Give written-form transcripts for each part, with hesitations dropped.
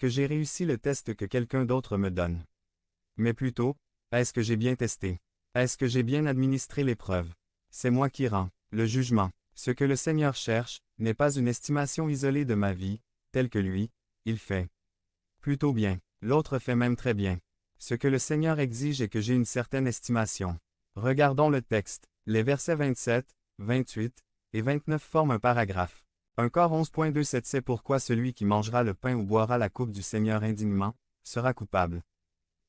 que j'ai réussi le test que quelqu'un d'autre me donne. Mais plutôt, est-ce que j'ai bien testé? Est-ce que j'ai bien administré l'épreuve? C'est moi qui rends le jugement. Ce que le Seigneur cherche n'est pas une estimation isolée de ma vie, telle que lui, il fait plutôt bien. L'autre fait même très bien. Ce que le Seigneur exige est que j'ai une certaine estimation. Regardons le texte. Les versets 27, 28 et 29 forment un paragraphe. 1 Cor 11.27 C'est pourquoi celui qui mangera le pain ou boira la coupe du Seigneur indignement sera coupable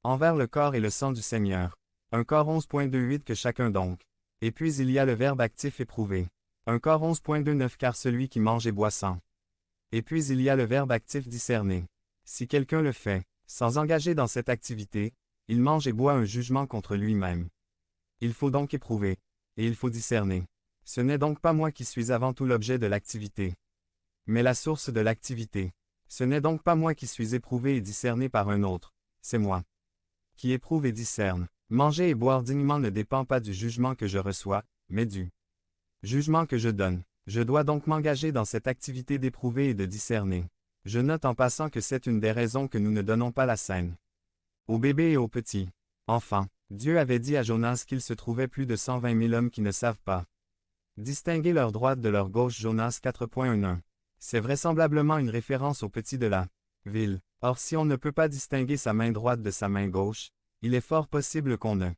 envers le corps et le sang du Seigneur. 1 Cor 11.28 Que chacun donc. Et puis il y a le verbe actif éprouvé. 1 Cor 11.29 Car celui qui mange et boit sans. Et puis il y a le verbe actif discerner. Si quelqu'un le fait, sans engager dans cette activité, il mange et boit un jugement contre lui-même. Il faut donc éprouver, et il faut discerner. Ce n'est donc pas moi qui suis avant tout l'objet de l'activité, mais la source de l'activité. Ce n'est donc pas moi qui suis éprouvé et discerné par un autre, c'est moi qui éprouve et discerne. Manger et boire dignement ne dépend pas du jugement que je reçois, mais du jugement que je donne. Je dois donc m'engager dans cette activité d'éprouver et de discerner. Je note en passant que c'est une des raisons que nous ne donnons pas la scène aux bébés et aux petits enfants. Dieu avait dit à Jonas qu'il se trouvait plus de 120 000 hommes qui ne savent pas distinguer leur droite de leur gauche. Jonas 4.11. C'est vraisemblablement une référence aux petits de la ville. Or si on ne peut pas distinguer sa main droite de sa main gauche, il est fort possible qu'on ne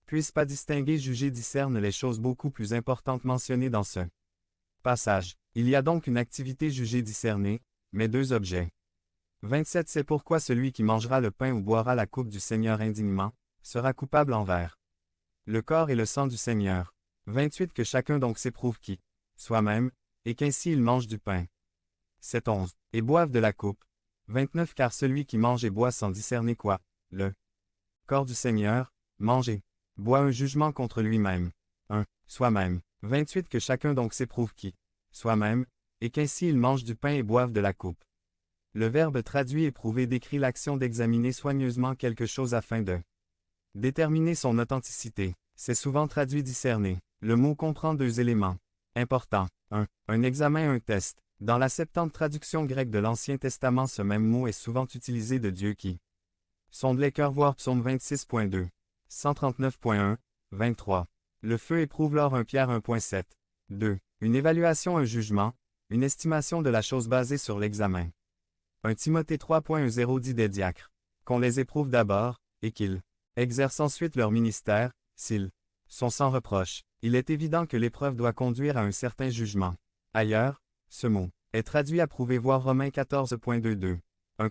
puisse pas distinguer, juger, discerne les choses beaucoup plus importantes mentionnées dans ce passage. Il y a donc une activité juger, discerner, mais deux objets. 27 C'est pourquoi celui qui mangera le pain ou boira la coupe du Seigneur indignement sera coupable envers le corps et le sang du Seigneur. 28 Que chacun donc s'éprouve qui soi-même, et qu'ainsi il mange du pain. 7.11 Et boive de la coupe. 29 Car celui qui mange et boit sans discerner quoi? Le corps du Seigneur, mange et boit un jugement contre lui-même. 1. Soi-même. 28 Que chacun donc s'éprouve qui soi-même, et qu'ainsi il mange du pain et boive de la coupe. Le verbe traduit éprouver décrit l'action d'examiner soigneusement quelque chose afin de déterminer son authenticité. C'est souvent traduit discerner. Le mot comprend deux éléments importants. 1. Un examen, un test. Dans la Septante traduction grecque de l'Ancien Testament, ce même mot est souvent utilisé de Dieu qui sonde les cœurs, voir Psaume 26.2, 139.1, 23. Le feu éprouve l'or, 1 Pierre 1.7. 2. Une évaluation, un jugement, une estimation de la chose basée sur l'examen. 1 Timothée 3.10 dit des diacres qu'on les éprouve d'abord, et qu'ils exercent ensuite leur ministère, s'ils sont sans reproche. Il est évident que l'épreuve doit conduire à un certain jugement. Ailleurs, ce mot est traduit approuvé, voir Romains 14.22. 1 Corinthiens